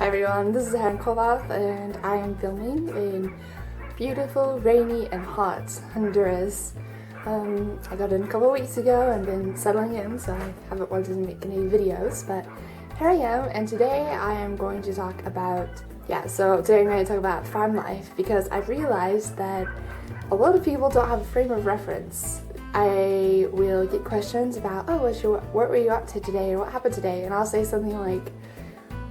Hi everyone, this is Hankovath and I am filming in beautiful, rainy and hot Honduras. I got in a couple of weeks ago and been settling in, so I haven't wanted to make any videos, but here I am, and today I am going to talk about, today I'm going to talk about farm life because I realized that a lot of people don't have a frame of reference. I will get questions about, what were you up to today, or what happened today, and I'll say something like,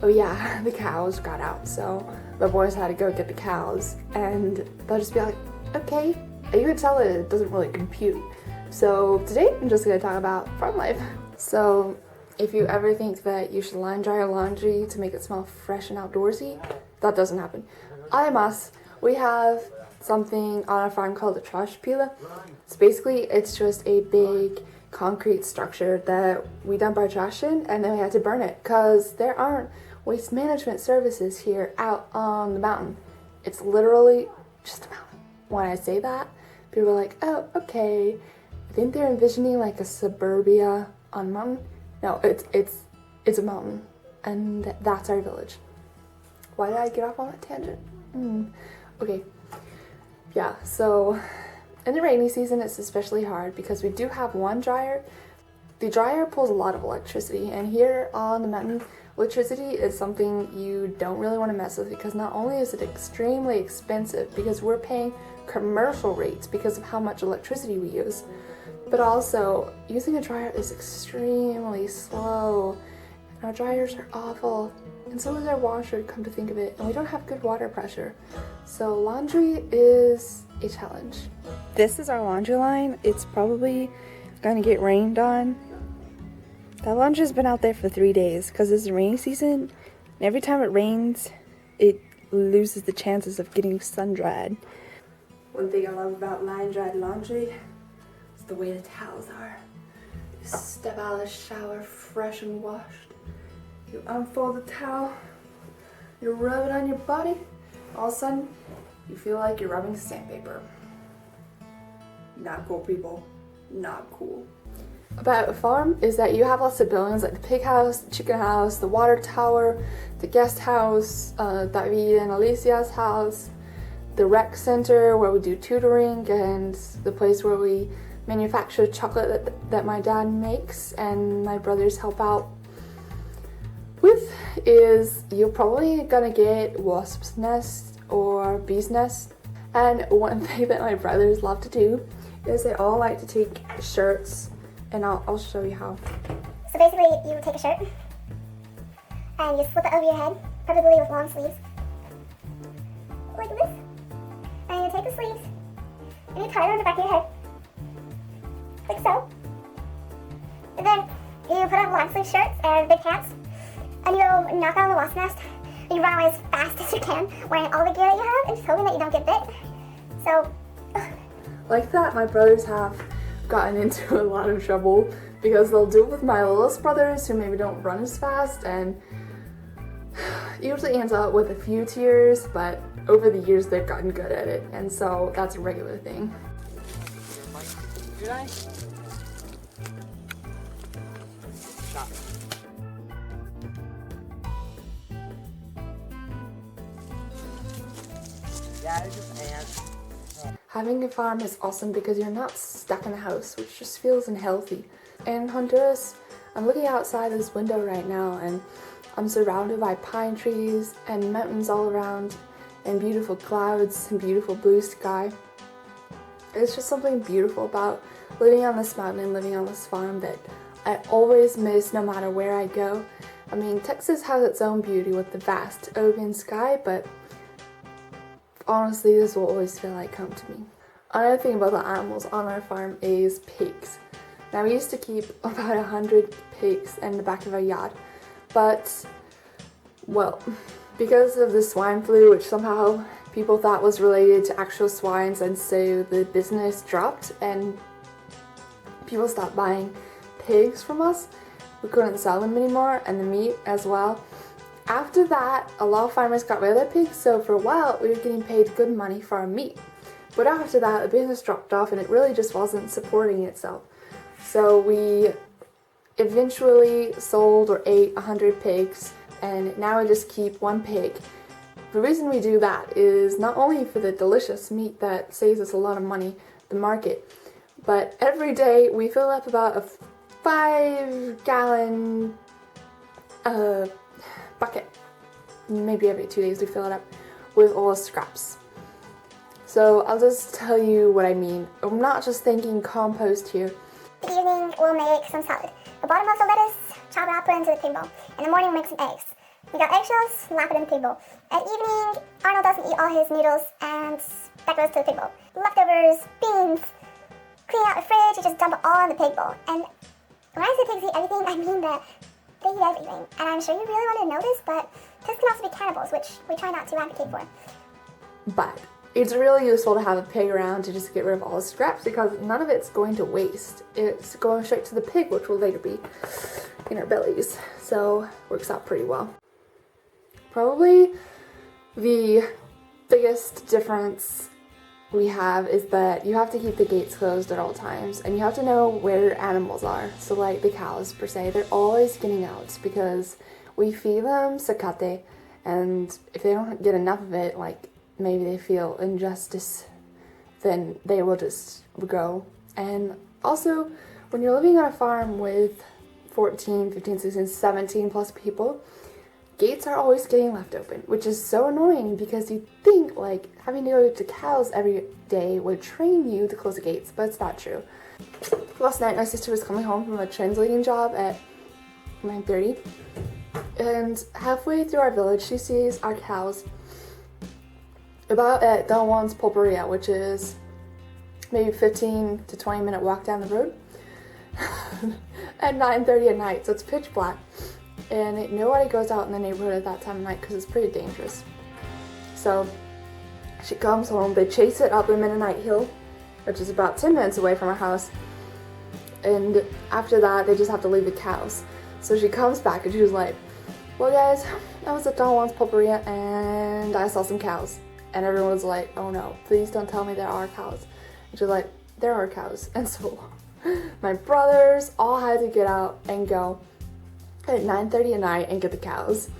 oh yeah, the cows got out, so the boys had to go get the cows, and they'll just be like, okay, and you can tell that it doesn't really compute. So today I'm just going to talk about farm life. So if you ever think that you should line dry your laundry to make it smell fresh and outdoorsy, that doesn't happen. Además, we have something on our farm called a trash pila. So basically it's just a big concrete structure that we dump our trash in, and then we had to burn it because there aren't waste management services here out on the mountain. It's literally just a mountain. When I say that, people are like, oh, okay. I think they're envisioning like a suburbia on a mountain. No, it's a mountain, and that's our village. Why did I get off on that tangent? Okay. Yeah, so in the rainy season, it's especially hard because we do have one dryer. The dryer pulls a lot of electricity, and here on the mountain, electricity is something you don't really want to mess with because not only is it extremely expensive because we're paying commercial rates because of how much electricity we use, but also using a dryer is extremely slow, and our dryers are awful, and so is our washer, come to think of it, and we don't have good water pressure, so laundry is a challenge. This is our laundry line. It's probably gonna get rained on. That laundry's been out there for 3 days because it's the rainy season, and every time it rains, it loses the chances of getting sun-dried. One thing I love about line-dried laundry is the way the towels are. You step out of the shower fresh and washed. You unfold the towel, you rub it on your body, all of a sudden, you feel like you're rubbing sandpaper. Not cool, people. Not cool. About a farm is that you have lots of buildings like the pig house, the chicken house, the water tower, the guest house, David and Alicia's house, the rec center where we do tutoring, and the place where we manufacture chocolate that my dad makes and my brothers help out with. Is you're probably gonna get wasps' nest or bees' nest. And one thing that my brothers love to do is they all like to take shirts, and I'll show you how. So basically, you take a shirt and you slip it over your head, preferably with long sleeves, like this. And you take the sleeves and you tie it on the back of your head, like so. And then you put on long sleeve shirts and big pants, and you knock out the wasp nest. And you run away as fast as you can, wearing all the gear that you have, and just hoping that you don't get bit. So, like that, my brothers have gotten into a lot of trouble because they'll do it with my littlest brothers who maybe don't run as fast, and usually ends up with a few tears, but over the years they've gotten good at it, and so that's a regular thing. Having a farm is awesome because you're not stuck in a house, which just feels unhealthy. In Honduras, I'm looking outside this window right now, and I'm surrounded by pine trees and mountains all around, and beautiful clouds and beautiful blue sky. It's just something beautiful about living on this mountain and living on this farm that I always miss no matter where I go. I mean, Texas has its own beauty with the vast open sky, but honestly, this will always feel like home to me. Another thing about the animals on our farm is pigs. Now, we used to keep about 100 pigs in the back of our yard, but, well, because of the swine flu, which somehow people thought was related to actual swines, and so the business dropped and people stopped buying pigs from us. We couldn't sell them anymore, and the meat as well. After that, a lot of farmers got rid of their pigs, so for a while we were getting paid good money for our meat. But after that, the business dropped off and it really just wasn't supporting itself. So we eventually sold or ate 100 pigs and now we just keep one pig. The reason we do that is not only for the delicious meat that saves us a lot of money, the market, but every day we fill up about a 5-gallon bucket. Maybe every 2 days we fill it up with all scraps. So I'll just tell you what I mean. I'm not just thinking compost here. In the evening, we'll make some salad. The bottom of the lettuce, chop it up, put it into the pig bowl. In the morning, we'll make some eggs. We got eggshells, slap it in the pig bowl. At evening, Arnold doesn't eat all his noodles, and that goes to the pig bowl. Leftovers, beans, clean out the fridge, you just dump it all in the pig bowl. And when I say pigs eat everything, I mean that they eat everything. And I'm sure you really wanted to know this, but pigs can also be cannibals, which we try not to advocate for. But it's really useful to have a pig around to just get rid of all the scraps, because none of it's going to waste. It's going straight to the pig, which will later be in our bellies. So works out pretty well. Probably the biggest difference we have is that you have to keep the gates closed at all times, and you have to know where animals are. So like the cows per se, they're always getting out because we feed them zacate, and if they don't get enough of it, like maybe they feel injustice, then they will just go. And also, when you're living on a farm with 14, 15, 16, 17 plus people, gates are always getting left open, which is so annoying because you think like having to go to cows every day would train you to close the gates, but it's not true. Last night my sister was coming home from a translating job at 9:30, and halfway through our village she sees our cows about at Don Juan's Pulperia, which is maybe 15 to 20 minute walk down the road at 9:30 at night, so it's pitch black. And nobody goes out in the neighborhood at that time of night because it's pretty dangerous. So she comes home, they chase it up the Mennonite Hill, which is about 10 minutes away from our house. And after that, they just have to leave the cows. So she comes back and she was like, well guys, I was at Don Juan's Pulperia and I saw some cows. And everyone was like, oh no, please don't tell me there are cows. And she was like, there are cows. And so my brothers all had to get out and go at 9:30 at night and get the cows.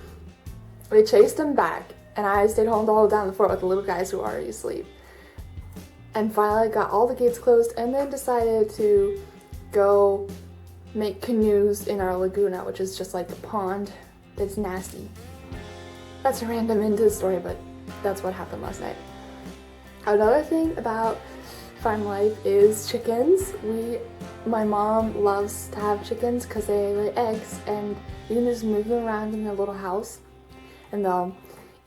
We chased them back, and I stayed home to hold down the fort with the little guys who were already asleep. And finally got all the gates closed, and then decided to go make canoes in our laguna, which is just like a pond that's nasty. That's a random into the story, but that's what happened last night. Another thing about farm life is chickens. My mom loves to have chickens because they lay eggs, and you can just move them around in their little house and they'll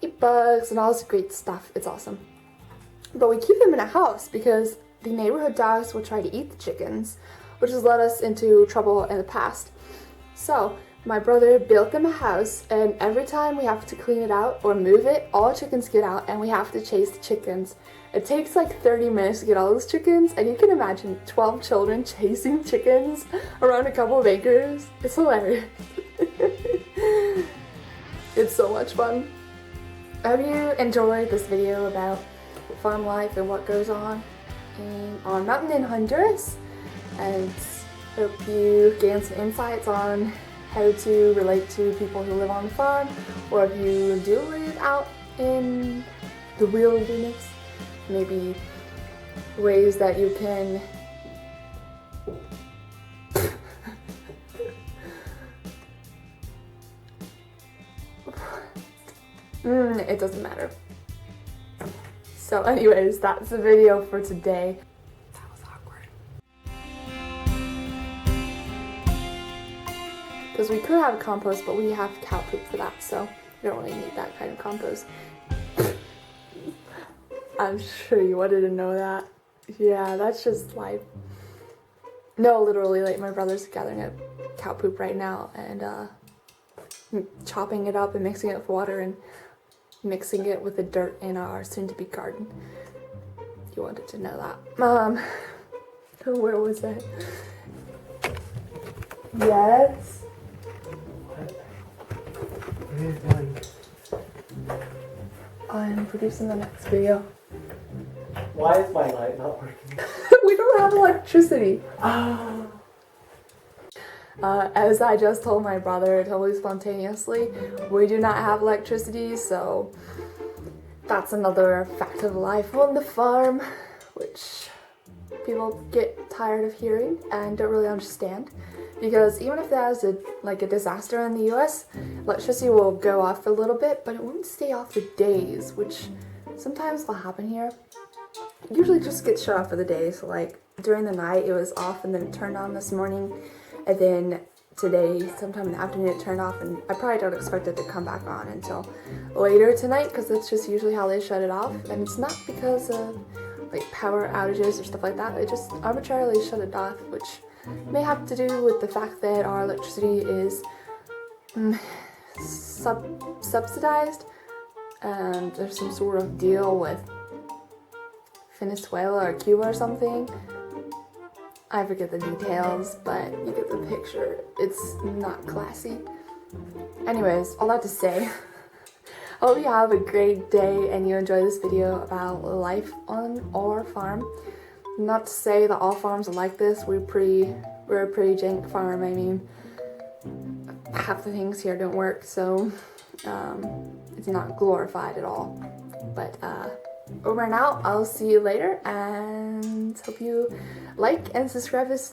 eat bugs and all this great stuff. It's awesome. But we keep them in a house because the neighborhood dogs will try to eat the chickens, which has led us into trouble in the past. So my brother built them a house, and every time we have to clean it out or move it, all chickens get out and we have to chase the chickens. It takes like 30 minutes to get all those chickens, and you can imagine 12 children chasing chickens around a couple of acres. It's hilarious. It's so much fun. I hope you enjoyed this video about farm life and what goes on on mountain in Honduras, and hope you gain some insights on how to relate to people who live on the farm, or if you do live out in the wilderness, maybe ways that you can it doesn't matter. So anyways, that's the video for today. That was awkward. Because we could have compost, but we have cow poop for that, so we don't really need that kind of compost. I'm sure you wanted to know that. Yeah, that's just life. No, literally, like my brother's gathering up cow poop right now and chopping it up and mixing it with water and mixing it with the dirt in our soon-to-be garden. You wanted to know that. Where was I? Yes. What are you doing? I'm producing the next video. Why is my light not working? We don't have electricity. Ah. As I just told my brother totally spontaneously, we do not have electricity, so that's another fact of life on the farm, which people get tired of hearing and don't really understand. Because even if there's a disaster in the US, electricity will go off for a little bit, but it won't stay off for days, which sometimes will happen here. It usually just gets shut off for the day, so like during the night it was off and then it turned on this morning, and then today sometime in the afternoon it turned off, and I probably don't expect it to come back on until later tonight because that's just usually how they shut it off. And it's not because of like power outages or stuff like that, they just arbitrarily shut it off, which may have to do with the fact that our electricity is subsidized, and there's some sort of deal with Venezuela or Cuba or something. I forget the details, but you get the picture. It's not classy. Anyways, all that to say, I hope you have a great day and you enjoy this video about life on our farm. Not to say that all farms are like this. We're a pretty jank farm. I mean, half the things here don't work, so it's not glorified at all. But over and out. I'll see you later, and hope you like and subscribe this